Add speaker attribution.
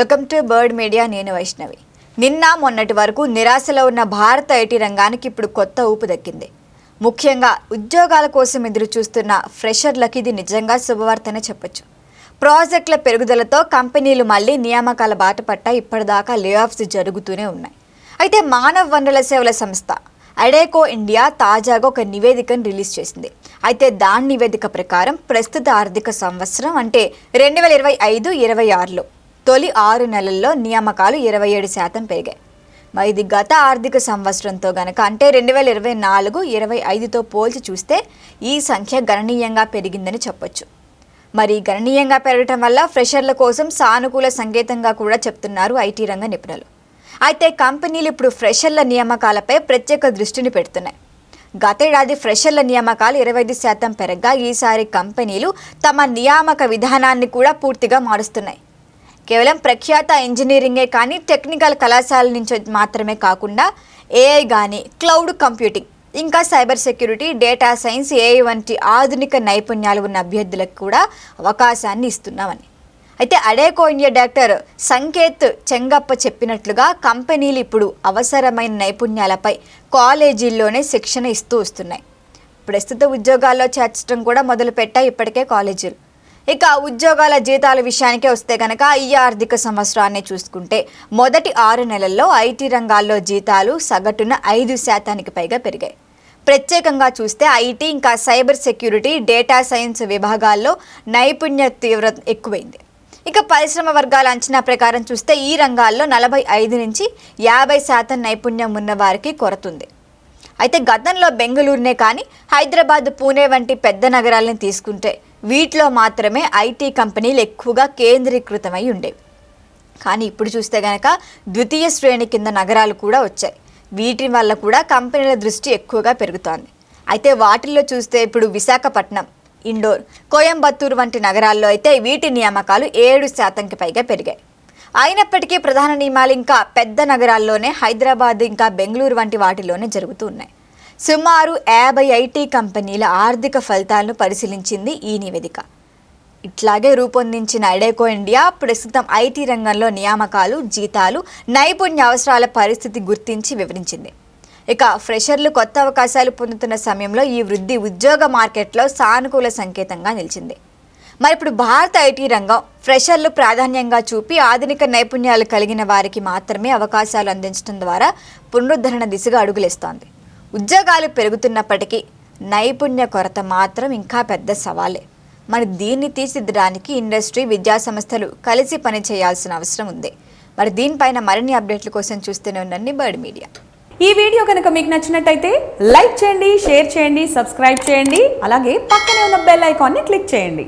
Speaker 1: Welcome to bird media. నేను వైష్ణవి. నిన్న మొన్నటి వరకు నిరాశలో ఉన్న భారత ఐటీ రంగానికి ఇప్పుడు కొత్త ఊపు దక్కింది. ముఖ్యంగా ఉద్యోగాల కోసం ఎదురు చూస్తున్న ఫ్రెషర్లకి ఇది నిజంగా శుభవార్తనే చెప్పొచ్చు. ప్రాజెక్టుల పెరుగుదలతో కంపెనీలు మళ్లీ నియామకాల బాట పట్టాయి. ఇప్పటిదాకా లే ఆఫ్స్ జరుగుతూనే ఉన్నాయి. అయితే మానవ వనరుల సేవల సంస్థ అడేకో ఇండియా తాజాగా ఒక నివేదికను రిలీజ్ చేసింది. అయితే దాని నివేదిక ప్రకారం ప్రస్తుత ఆర్థిక సంవత్సరం అంటే 2025-26లో తొలి 6 నెలల్లో నియామకాలు 27% పెరిగాయి. మరి ఇది గత ఆర్థిక సంవత్సరంతో గనక అంటే 2024-25తో పోల్చి చూస్తే ఈ సంఖ్య గణనీయంగా పెరిగిందని చెప్పొచ్చు. మరి గణనీయంగా పెరగటం వల్ల ఫ్రెషర్ల కోసం సానుకూల సంకేతంగా కూడా చెప్తున్నారు ఐటీ రంగ నిపుణులు. అయితే కంపెనీలు ఇప్పుడు ఫ్రెషర్ల నియామకాలపై ప్రత్యేక దృష్టిని పెడుతున్నాయి. గతేడాది ఫ్రెషర్ల నియామకాలు 25% పెరగ్గా ఈసారి కంపెనీలు తమ నియామక విధానాన్ని కూడా పూర్తిగా మారుస్తున్నాయి. కేవలం ప్రఖ్యాత ఇంజనీరింగే కానీ టెక్నికల్ కళాశాల నుంచి మాత్రమే కాకుండా ఏఐ కానీ క్లౌడ్ కంప్యూటింగ్ ఇంకా cyber security, data science, AI వంటి ఆధునిక నైపుణ్యాలు ఉన్న అభ్యర్థులకు కూడా అవకాశాన్ని ఇస్తున్నామని. అయితే అడేకో ఇండియా డాక్టర్ సంకేత్ చెంగప్ప చెప్పినట్లుగా కంపెనీలు ఇప్పుడు అవసరమైన నైపుణ్యాలపై కాలేజీల్లోనే శిక్షణ ఇస్తూ వస్తున్నాయి. ప్రస్తుత ఉద్యోగాల్లో చేర్చడం కూడా మొదలుపెట్టాయి ఇప్పటికే కాలేజీలు. ఇక ఉద్యోగాల జీతాల విషయానికే వస్తే కనుక ఈ ఆర్థిక సంవత్సరాన్ని చూసుకుంటే మొదటి 6 నెలల్లో ఐటీ రంగాల్లో జీతాలు సగటున 5% పైగా పెరిగాయి. ప్రత్యేకంగా చూస్తే ఐటీ ఇంకా సైబర్ సెక్యూరిటీ, డేటా సైన్స్ విభాగాల్లో నైపుణ్య తీవ్రత ఎక్కువైంది. ఇక పరిశ్రమ వర్గాల అంచనా ప్రకారం చూస్తే ఈ రంగాల్లో 45-50% నైపుణ్యం ఉన్న వారికి కొరతుంది. అయితే గతంలో బెంగళూరునే కానీ హైదరాబాద్, పూణే వంటి పెద్ద నగరాలను తీసుకుంటే వీటిలో మాత్రమే ఐటీ కంపెనీలు ఎక్కువగా కేంద్రీకృతమై ఉండేవి. కానీ ఇప్పుడు చూస్తే కనుక ద్వితీయ శ్రేణి కింద నగరాలు కూడా వచ్చాయి. వీటి వల్ల కూడా కంపెనీల దృష్టి ఎక్కువగా పెరుగుతోంది. అయితే వాటిల్లో చూస్తే ఇప్పుడు విశాఖపట్నం, ఇండోర్, కోయంబత్తూరు వంటి నగరాల్లో అయితే వీటి నియామకాలు 7% పైగా పెరిగాయి. అయినప్పటికీ ప్రధాన నియమాలు ఇంకా పెద్ద నగరాల్లోనే హైదరాబాద్ ఇంకా బెంగళూరు వంటి వాటిలోనే జరుగుతూ ఉన్నాయి. సుమారు 50 ఐటీ కంపెనీల ఆర్థిక ఫలితాలను పరిశీలించింది ఈ నివేదిక. ఇట్లాగే రూపొందించిన అడేకో ఇండియా ప్రస్తుతం ఐటీ రంగంలో నియామకాలు, జీతాలు, నైపుణ్య అవసరాల పరిస్థితి గుర్తించి వివరించింది. ఇక ఫ్రెషర్లు కొత్త అవకాశాలు పొందుతున్న సమయంలో ఈ వృద్ధి ఉద్యోగ మార్కెట్లో సానుకూల సంకేతంగా నిలిచింది. మరి ఇప్పుడు భారత ఐటీ రంగం ఫ్రెషర్లు ప్రాధాన్యంగా చూపి ఆధునిక నైపుణ్యాలు కలిగిన వారికి మాత్రమే అవకాశాలు అందించడం ద్వారా పునరుద్ధరణ దిశగా అడుగులేస్తోంది. ఉద్యోగాలు పెరుగుతున్నప్పటికీ నైపుణ్య కొరత మాత్రం ఇంకా పెద్ద సవాలే. మరి దీన్ని తీర్చిదిద్దడానికి ఇండస్ట్రీ, విద్యా సంస్థలు కలిసి పని చేయాల్సిన అవసరం ఉంది. మరి దీనిపైన మరిన్ని అప్డేట్ల కోసం చూస్తూనే ఉండండి బర్డ్ మీడియా.
Speaker 2: ఈ వీడియో కనుక మీకు నచ్చినట్టయితే లైక్ చేయండి, షేర్ చేయండి, సబ్స్క్రైబ్ చేయండి. అలాగే పక్కనే ఉన్న బెల్ ఐకాన్ని క్లిక్ చేయండి.